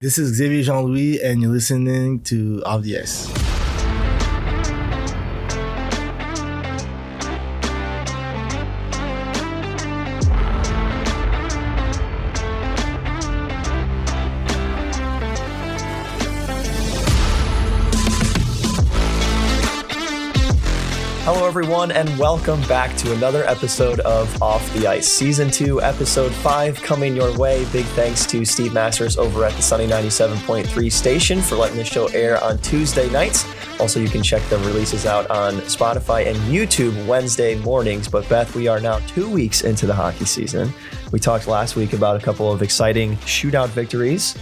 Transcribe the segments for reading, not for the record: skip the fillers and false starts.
This is Xavier Jean-Louis, and you're listening to Off the Ice. Hello, everyone, and welcome back to another episode of Off the Ice. Season 2, Episode 5 coming your way. Big thanks to Steve Masters over at the Sunny 97.3 station for letting the show air on Tuesday nights. Also, you can check the releases out on Spotify and YouTube Wednesday mornings. But Beth, we are now 2 weeks into the hockey season. We talked last week about a couple of exciting shootout victories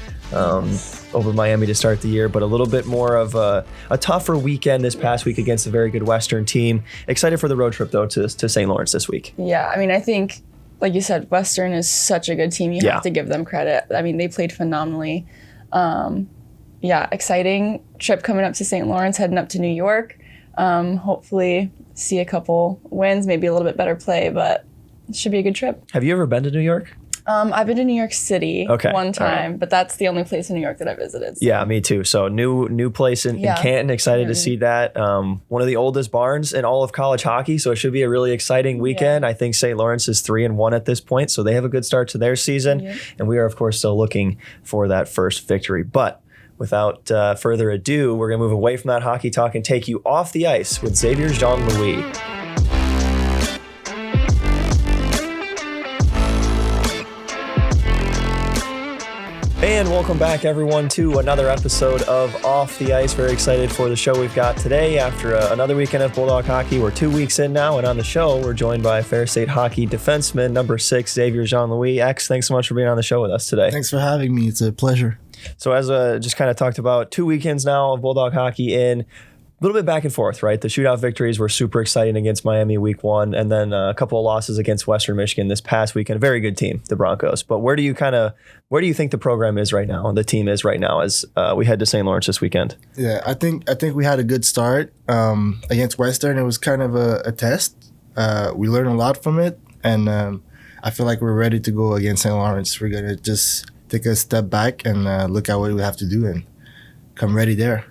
over Miami to start the year, but a little bit more of a tougher weekend this past week against a very good Western team. Excited for the road trip, though, to St. Lawrence this week. Yeah, I mean, I think, like you said, Western is such a good team. You have to give them credit. I mean, they played phenomenally. Exciting trip coming up to St. Lawrence, heading up to New York. Hopefully see a couple wins, maybe a little bit better play, but it should be a good trip. Have you ever been to New York? I've been to New York City one time, but that's the only place in New York that I visited. So. Yeah, me too. So new place in Canton. Excited to see that. One of the oldest barns in all of college hockey, so it should be a really exciting weekend. I think St. Lawrence is 3-1 at this point, so they have a good start to their season, and we are, of course, still looking for that first victory. But without further ado, we're going to move away from that hockey talk and take you off the ice with Xavier Jean-Louis. And welcome back, everyone, to another episode of Off the Ice. Very excited for the show we've got today. After another weekend of Bulldog hockey, we're 2 weeks in now, and on the show, we're joined by Ferris State Hockey defenseman number 6, Xavier Jean-Louis. X, thanks so much for being on the show with us today. Thanks for having me. It's a pleasure. So as just kind of talked about, 2 weekends now of Bulldog hockey in. A little bit back and forth, right? The shootout victories were super exciting against Miami week 1, and then a couple of losses against Western Michigan this past weekend. A very good team, the Broncos. But where do you think the program is right now, the team is right now, as we head to St. Lawrence this weekend? Yeah, I think we had a good start against Western. It was kind of a test. We learned a lot from it, and I feel like we're ready to go against St. Lawrence. We're gonna just take a step back and look at what we have to do and come ready there.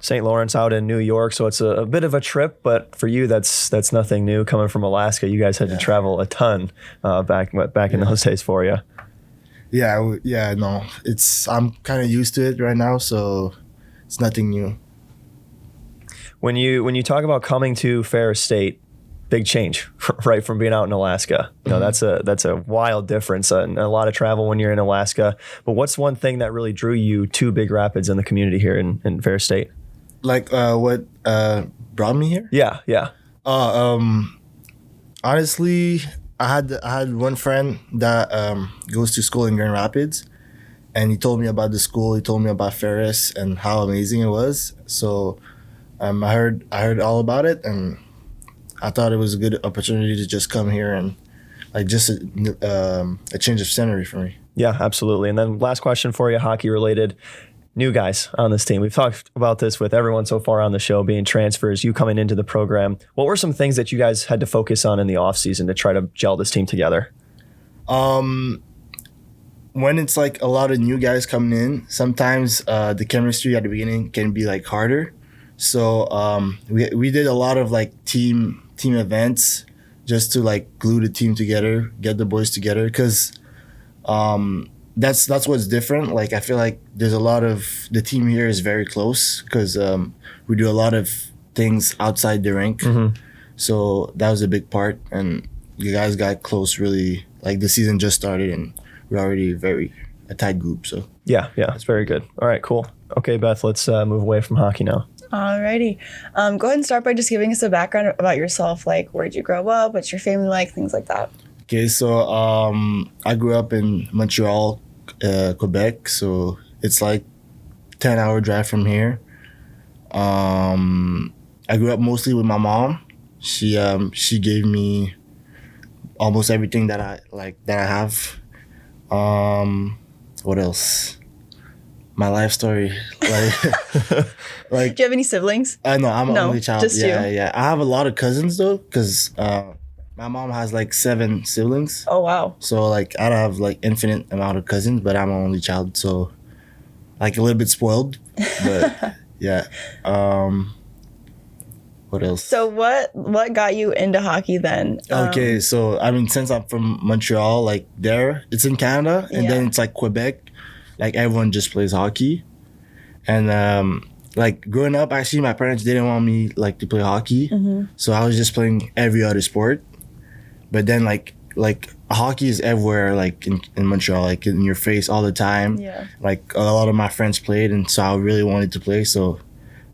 St. Lawrence out in New York, so it's a bit of a trip, but for you, that's nothing new. Coming from Alaska, you guys had to travel a ton back in those days for you. I'm kind of used to it right now, so it's nothing new. When you talk about coming to Ferris State, big change, right, from being out in Alaska. You know, that's a wild difference and a lot of travel when you're in Alaska. But what's one thing that really drew you to Big Rapids and the community here in Ferris State? Like what brought me here? Yeah. Honestly, I had one friend that goes to school in Grand Rapids, and he told me about the school. He told me about Ferris and how amazing it was. So I heard all about it, and I thought it was a good opportunity to just come here and like just a change of scenery for me. Yeah, absolutely. And then last question for you, hockey related. New guys on this team. We've talked about this with everyone so far on the show, being transfers, you coming into the program. What were some things that you guys had to focus on in the offseason to try to gel this team together? When it's like a lot of new guys coming in, sometimes the chemistry at the beginning can be like harder. So we did a lot of like team events just to like glue the team together, get the boys together, because that's what's different. Like I feel like there's a lot of the team here is very close because we do a lot of things outside the rink. So that was a big part, and you guys got close really. Like the season just started and we're already a tight group. So yeah, it's very good. All right, cool. Okay, Beth, let's move away from hockey now. Alrighty. Go ahead and start by just giving us a background about yourself. Like, where'd you grow up? What's your family like? Things like that. Okay, so I grew up in Montreal, Quebec. So it's like 10-hour drive from here. I grew up mostly with my mom. She gave me almost everything that I have. What else? My life story, like. Do you have any siblings? No, I'm an only child. Just you. Yeah. I have a lot of cousins though, because my mom has like 7 siblings. Oh wow. So like I don't have like infinite amount of cousins, but I'm an only child. So like a little bit spoiled, but yeah. What else? So what got you into hockey then? Okay, so I mean, since I'm from Montreal, like there, it's in Canada, and then it's like Quebec, like everyone just plays hockey, and like growing up, actually, my parents didn't want me like to play hockey, so I was just playing every other sport. But then like hockey is everywhere, like in Montreal, like in your face all the time. Yeah. Like a lot of my friends played, and so I really wanted to play. So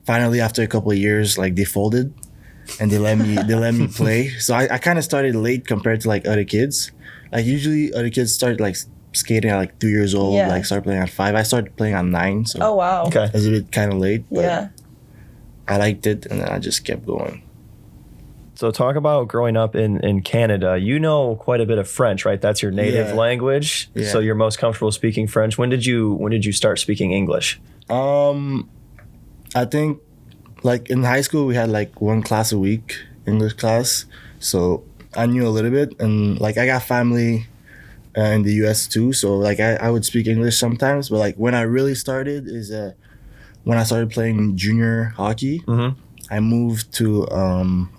finally, after a couple of years, like they folded, and they let me play. So I kind of started late compared to like other kids. Like usually other kids start like skating at like 3 years old, like start playing at 5. I started playing at 9. So oh wow. Okay. it was a bit kind of late. But Yeah. I liked it, and then I just kept going. So talk about growing up in Canada. You know quite a bit of French, right? That's your native language. Yeah. So you're most comfortable speaking French. When did you start speaking English? I think like in high school we had like one class a week, English class. So I knew a little bit, and like I got family in the US too. So like I would speak English sometimes, but like when I really started is when I started playing junior hockey. I moved to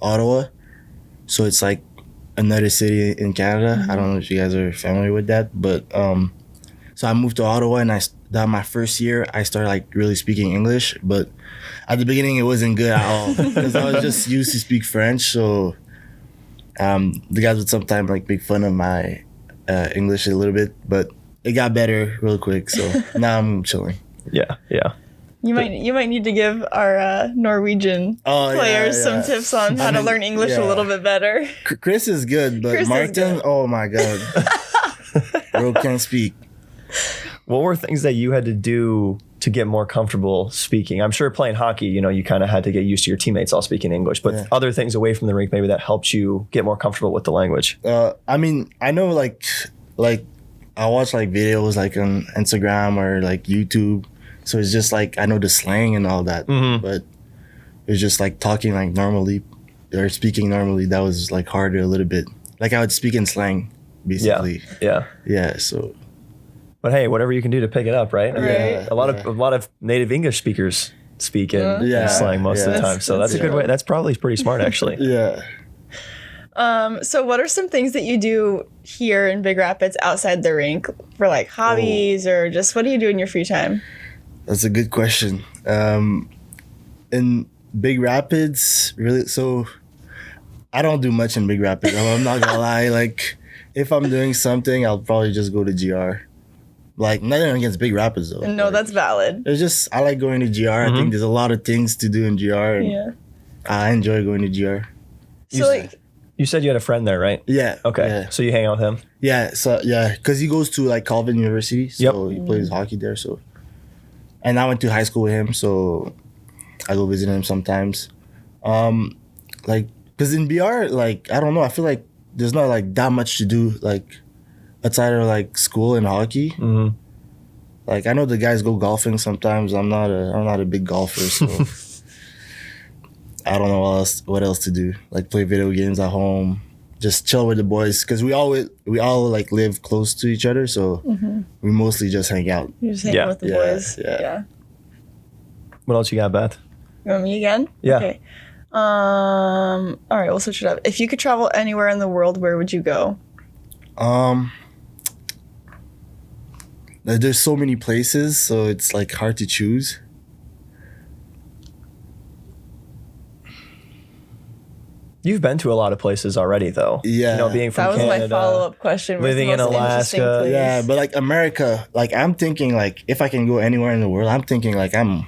Ottawa. So it's like another city in Canada. I don't know if you guys are familiar with that, but so I moved to Ottawa, and that my first year I started like really speaking English, but at the beginning it wasn't good at all because I was just used to speak French. So the guys would sometimes like make fun of my English a little bit, but it got better real quick. So now I'm chilling. Yeah. You might need to give our Norwegian players some tips on how to learn English a little bit better. Chris is good, but Chris Martin, oh my God. Bro can't speak. What were things that you had to do to get more comfortable speaking? I'm sure playing hockey, you kind of had to get used to your teammates all speaking English, but other things away from the rink maybe that helped you get more comfortable with the language. I mean, I know like I watch like videos like on Instagram or like YouTube. So it's just like I know the slang and all that, but it's just like talking like normally or speaking normally that was like harder a little bit. Like I would speak in slang, basically. Yeah. So, but hey, whatever you can do to pick it up, right? I mean, Right. a lot of native English speakers speak in slang most of the time. So that's a good way. That's probably pretty smart, actually. Yeah. So what are some things that you do here in Big Rapids outside the rink for like hobbies or just what do you do in your free time? That's a good question. In Big Rapids, really, so I don't do much in Big Rapids. I'm not gonna lie. Like, if I'm doing something, I'll probably just go to GR. Like, nothing against Big Rapids though. No, like, that's valid. it's just I like going to GR. I think there's a lot of things to do in GR, and I enjoy going to GR. So like, You said you had a friend there, right? Yeah. Okay. Yeah. So you hang out with him? Yeah. So yeah, because he goes to like Calvin University, so he plays hockey there. So, and I went to high school with him, so I go visit him sometimes. Like, because in BR, like I don't know, I feel like there's not like that much to do like outside of like school and hockey. Like I know the guys go golfing sometimes. I'm not a big golfer, so I don't know what else to do. Like play video games at home, just chill with the boys because we all like live close to each other, so we mostly just hang out. you just hang out with the boys. Yeah. What else you got, Beth? You want me again? Yeah. Okay. All right, we'll switch it up. If you could travel anywhere in the world, where would you go? There's so many places, so it's like hard to choose. You've been to a lot of places already, though. Yeah. Being from That was Canada, my follow-up question. What's living the in most interesting Alaska. place? Yeah, but like America, like I'm thinking like if I can go anywhere in the world, I'm thinking like I'm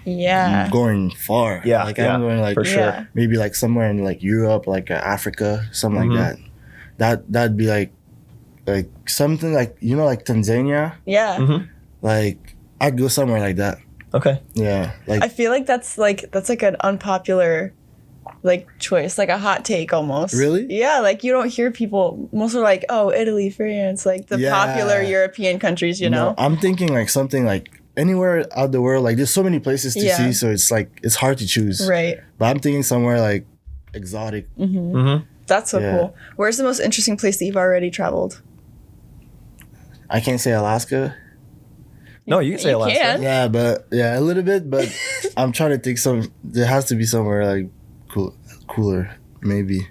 going far. Yeah, like I'm going like for sure. Yeah. maybe like somewhere in like Europe, like Africa, something like that. That'd be like something like like Tanzania. Yeah. Like I'd go somewhere like that. Okay. Yeah, like I feel like that's like an unpopular choice, like a hot take almost. Really? Yeah, like you don't hear people, most are like, oh, Italy, France, like the popular European countries, you know? No, I'm thinking like something like anywhere out the world. Like there's so many places to see, so it's like it's hard to choose. Right. But I'm thinking somewhere like exotic. That's so cool. Where's the most interesting place that you've already traveled? I can't say Alaska. No, you can say You Alaska. can. Yeah, but a little bit. But I'm trying to think there has to be somewhere like cooler, maybe.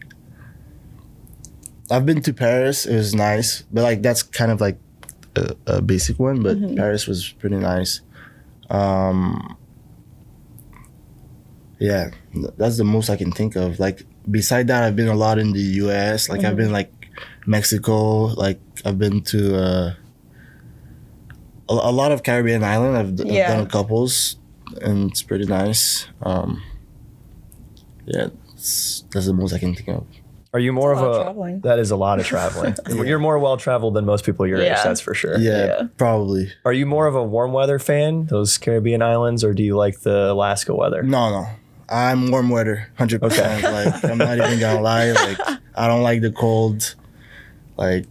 I've been to Paris. It was nice, but like that's kind of like a basic one. But Paris was pretty nice. Yeah, that's the most I can think of. Like beside that, I've been a lot in the U.S. Like I've been like Mexico. Like I've been to a lot of Caribbean island. I've done a couples, and it's pretty nice. Yeah, that's the most I can think of. Are you more That's a lot of of a? traveling. That is a lot of traveling. You're more well traveled than most people your age. Yeah. That's for sure. Yeah, probably. Are you more of a warm weather fan, those Caribbean islands, or do you like the Alaska weather? No. I'm warm weather, 100%. Like I'm not even gonna lie. Like I don't like the cold. Like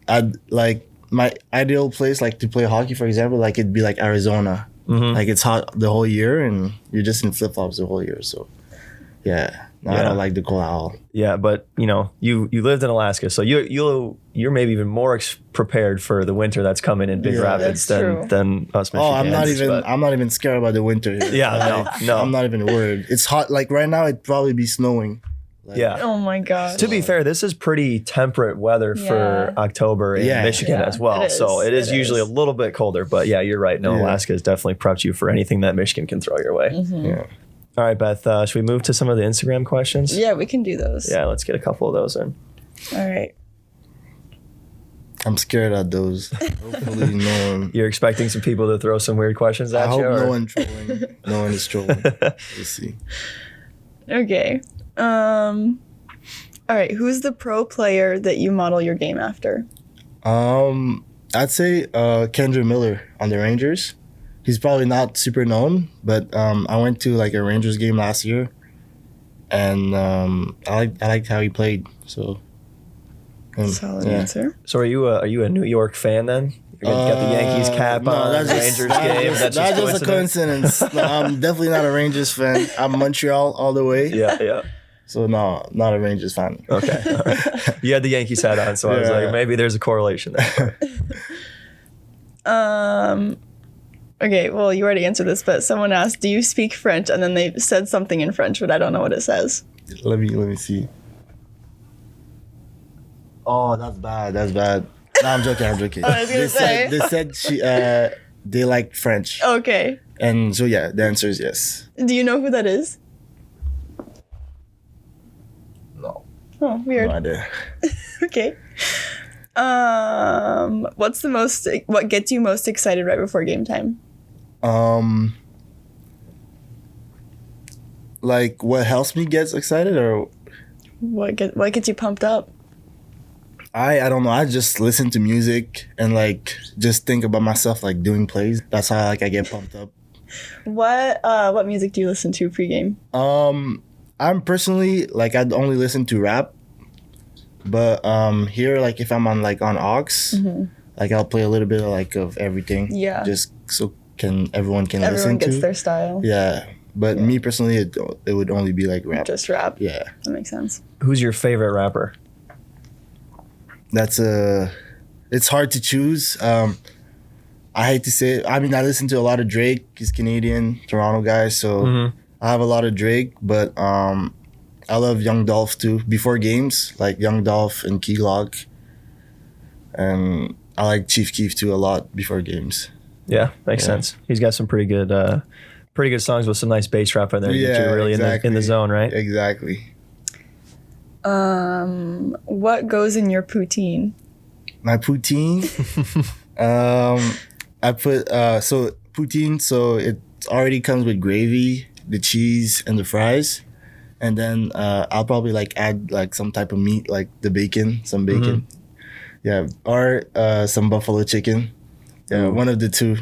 I'd like my ideal place, like to play hockey, for example, like it'd be like Arizona. Like it's hot the whole year, and you're just in flip flops the whole year. So yeah, I don't like the cold at all. Yeah, but you lived in Alaska, so you're maybe even more prepared for the winter that's coming in Big Rapids than us Michiganders. Oh, I'm not even scared about the winter here. Yeah, no. I'm not even worried. It's hot. Like right now, it'd probably be snowing. Like, yeah. Oh my gosh. To be fair, this is pretty temperate weather for October in Michigan as well. So it is usually a little bit colder, but yeah, you're right. No, Alaska has definitely prepped you for anything that Michigan can throw your way. Yeah. All right, Beth, should we move to some of the Instagram questions? Yeah, we can do those. Yeah, let's get a couple of those in. All right. I'm scared of those. Hopefully no one. You're expecting some people to throw some weird questions at I you? hope or- no one trolling. No one is trolling. We'll see. Okay. All right. Who's the pro player that you model your game after? I'd say Kendra Miller on the Rangers. He's probably not super known, but I went to like a Rangers game last year, and I liked how he played. So, Solid answer. So are you a New York fan then? You got the Yankees cap on, Rangers game. That's just a coincidence. No, I'm definitely not a Rangers fan. I'm Montreal all the way. Yeah. So no, not a Rangers fan. Okay. All right. You had the Yankees hat on, so I was like, maybe there's a correlation there. Okay, well, you already answered this, but someone asked, do you speak French? And then they said something in French, but I don't know what it says. Let me see. Oh, that's bad. No, I'm joking. I was gonna say. They said they like French. Okay. And so yeah, the answer is yes. Do you know who that is? No. Oh, weird. No idea. Okay. What gets you most excited right before game time? Like what helps me get excited, or What gets you pumped up? I don't know. I just listen to music and like just think about myself like doing plays. That's how like I get pumped up. What music do you listen to pregame? I'm personally like I'd only listen to rap, but here like if I'm on aux, like I'll play a little bit of everything. Yeah. Just so everyone can Everyone listen gets to. their style. Yeah, but me personally, it would only be like rap. Just rap. Yeah, That makes sense. Who's your favorite rapper? it's hard to choose. I hate to say it. I mean, I listen to a lot of Drake. He's Canadian, Toronto guy, so I have a lot of Drake. But I love Young Dolph too. Before games, like Young Dolph and Key Glock, and I like Chief Keef too a lot before games. Yeah, makes sense. He's got some pretty good songs with some nice bass rap in there. Yeah, Get you really exactly. in the zone, right? Exactly. What goes in your poutine? My poutine, I put so poutine. So it already comes with gravy, the cheese, and the fries, and then I'll probably add some type of meat, like the bacon, some bacon, yeah, or some buffalo chicken. Yeah, one of the two.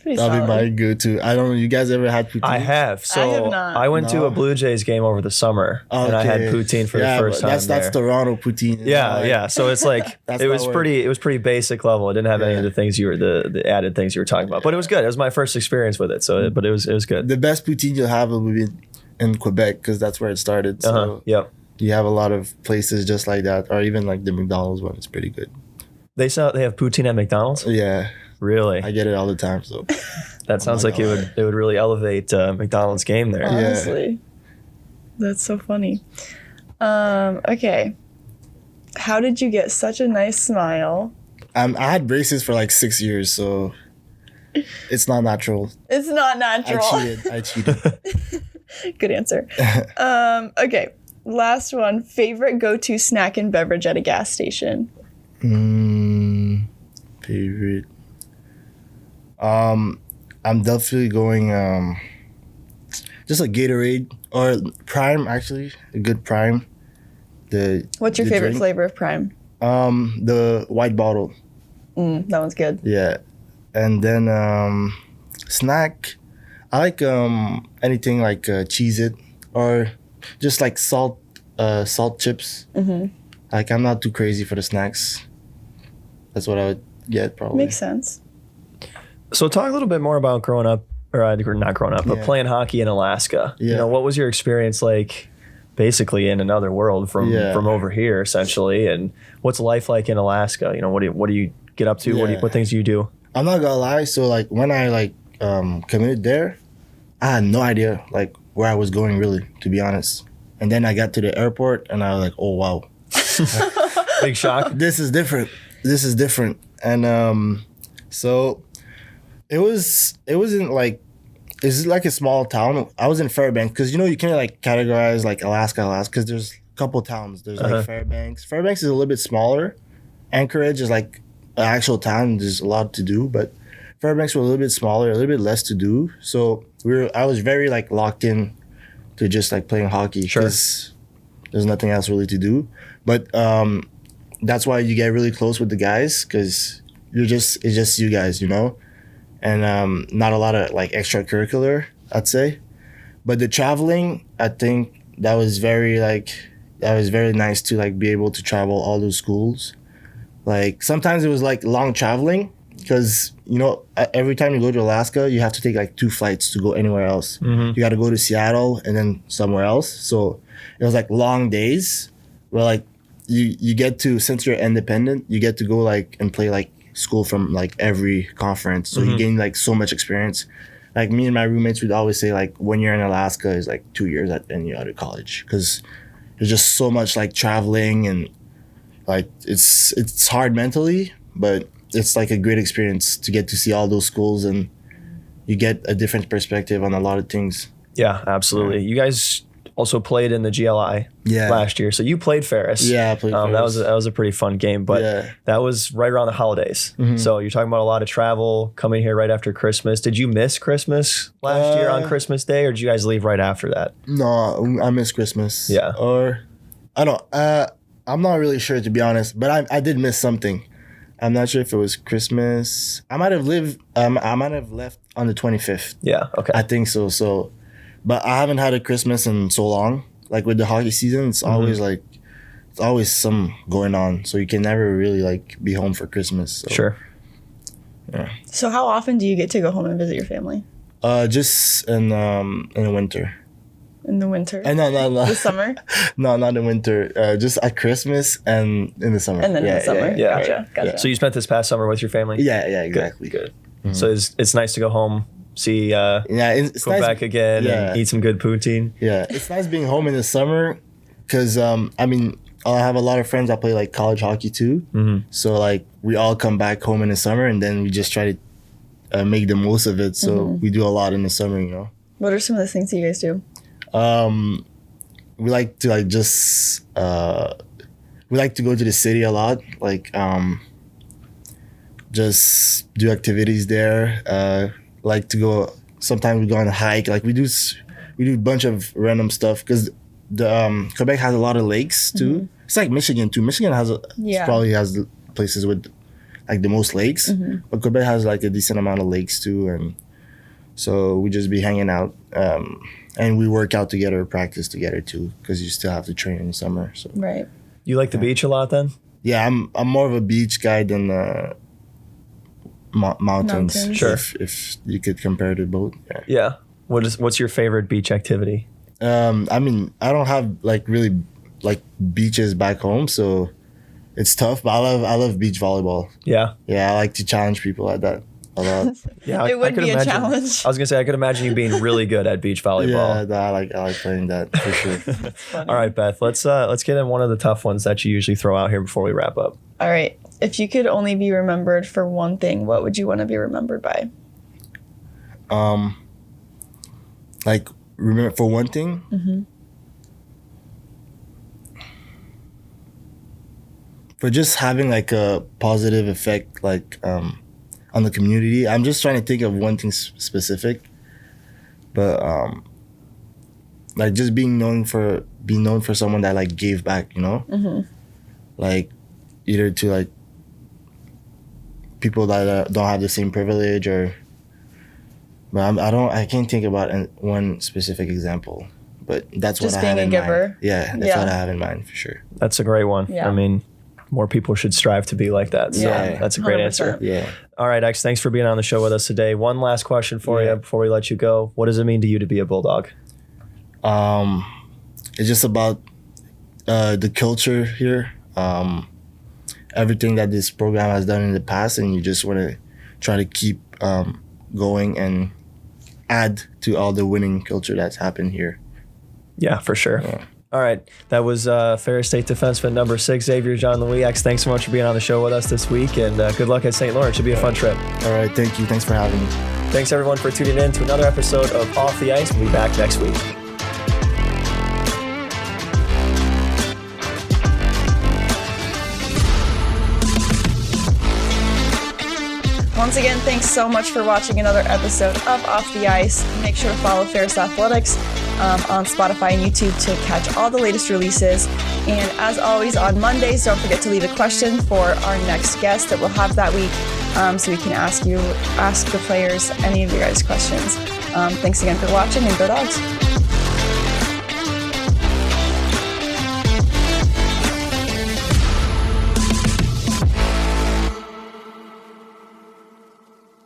Pretty That'll solid. be my go-to. I don't know. You guys ever had poutine? I have. So I have not. I went to No. a Blue Jays game over the summer, and I had poutine for the first time. That's there. Toronto poutine. Yeah. So it's like That's it was not pretty. It was pretty basic level. It didn't have any of the things the added things you were talking about, but it was good. It was my first experience with it. So, but it was good. The best poutine you'll have will be in Quebec because that's where it started. So Yep. you have a lot of places just like that, or even like the McDonald's one. It's pretty good. They have poutine at McDonald's. Yeah. Really? I get it all the time. So That sounds like it would really elevate McDonald's game there. Honestly. That's so funny. Okay. How did you get such a nice smile? I had braces for like 6 years, so it's not natural. It's not natural. I cheated. Good answer. Okay. Last one. Favorite go-to snack and beverage at a gas station? Favorite. I'm definitely going just a Gatorade or Prime, actually. A good Prime. What's your favorite flavor of Prime? The white bottle. That one's good. Yeah. And then snack, I like anything like Cheez-It or just like salt chips. Like I'm not too crazy for the snacks. That's what I would get probably. Makes sense. So talk a little bit more about growing up, or not growing up, but playing hockey in Alaska. Yeah. You know, what was your experience like basically in another world from over here essentially, and what's life like in Alaska? You know, what do you get up to? Yeah. What things do you do? I'm not gonna lie, so like when I committed there, I had no idea like where I was going really, to be honest. And then I got to the airport and I was like, oh wow. Big shock. This is different. And so it wasn't like, it's like a small town. I was in Fairbanks because you can't like categorize like Alaska because there's a couple towns. There's like Fairbanks. Fairbanks is a little bit smaller. Anchorage is like an actual town. There's a lot to do, but Fairbanks were a little bit smaller, a little bit less to do. So I was very like locked in to just like playing hockey because there's nothing else really to do. But that's why you get really close with the guys because it's just you guys, and not a lot of like extracurricular, I'd say. But the traveling, I think that was very nice to like be able to travel all those schools. Like sometimes it was like long traveling because every time you go to Alaska, you have to take like 2 flights to go anywhere else. You got to go to Seattle and then somewhere else. So it was like long days where like you get to, since you're independent, you get to go like and play like school from like every conference. So you gain like so much experience. Like me and my roommates would always say like when you're in Alaska is like 2 years and you're out of college because there's just so much like traveling and like it's hard mentally, but it's like a great experience to get to see all those schools and you get a different perspective on a lot of things. Yeah, absolutely. You guys also played in the GLI last year, so you played Ferris. Yeah, I played Ferris. That was a pretty fun game, but that was right around the holidays. So you're talking about a lot of travel coming here right after Christmas. Did you miss Christmas last year on Christmas Day, or did you guys leave right after that? No, I miss Christmas. Yeah, or I don't. I'm not really sure, to be honest, but I did miss something. I'm not sure if it was Christmas. I might have left on the 25th. Yeah, okay. I think so. So, but I haven't had a Christmas in so long. Like with the hockey season, it's always some going on. So you can never really like be home for Christmas. So, sure. Yeah. So how often do you get to go home and visit your family? Just in the winter. In the winter? No. The summer? No, not in winter. Just at Christmas and in the summer. And then in the summer. Yeah. Gotcha. So you spent this past summer with your family? Yeah, exactly. Good. So it's nice to go home, see it's go nice, back again and eat some good poutine. Yeah, it's nice being home in the summer because I have a lot of friends that play like college hockey too. So like we all come back home in the summer and then we just try to make the most of it. So we do a lot in the summer, What are some of the things that you guys do? We like to we like to go to the city a lot, like just do activities there. Like to go, sometimes we go on a hike, like we do a bunch of random stuff because the Quebec has a lot of lakes too. It's like Michigan too. Michigan probably has the places with like the most lakes, but Quebec has like a decent amount of lakes too, and so we just be hanging out. And we work out together, practice together too, because you still have to train in the summer. So. Right. You like the beach a lot then? Yeah, I'm more of a beach guy than mountains. Sure. If you could compare to both. Yeah. What's your favorite beach activity? I don't have like really like beaches back home, so it's tough. But I love beach volleyball. Yeah. Yeah, I like to challenge people like that. a lot. Yeah, It would could be a imagine, challenge. I was gonna say I could imagine you being really good at beach Yeah, volleyball. I like playing that for sure. All right, Beth, let's get in one of the tough ones that you usually throw out here before we wrap up. All right. If you could only be remembered for one thing, what would you want to be remembered by? Like, remember for one thing. Mm-hmm. For just having like a positive effect, like on the community. I'm just trying to think of one thing specific, but like just being known for someone that like gave back, you know, like either to like people that don't have the same privilege or. But I can't think about one specific example, but that's Just what I have in being a giver. mind. Yeah, that's what I have in mind for sure. That's a great one. Yeah. I mean, more people should strive to be like that. So Yeah. that's a great 100%. answer. Yeah. All right, X, thanks for being on the show with us today. One last question for you before we let you go. What does it mean to you to be a Bulldog? It's just about the culture here, everything that this program has done in the past, and you just want to try to keep going and add to all the winning culture that's happened here. Yeah, for sure. Yeah. All right, that was Ferris State defenseman number 6, Xavier Jean-Louis. X, thanks so much for being on the show with us this week, and good luck at St. Lawrence. Should be a fun trip. All right, thank you. Thanks for having me. Thanks, everyone, for tuning in to another episode of Off the Ice. We'll be back next week. Once again, thanks so much for watching another episode of Off the Ice. Make sure to follow Ferris Athletics on Spotify and YouTube to catch all the latest releases. And as always, on Mondays, don't forget to leave a question for our next guest that we'll have that week, so we can ask the players any of your guys' questions. Thanks again for watching, and go Dogs!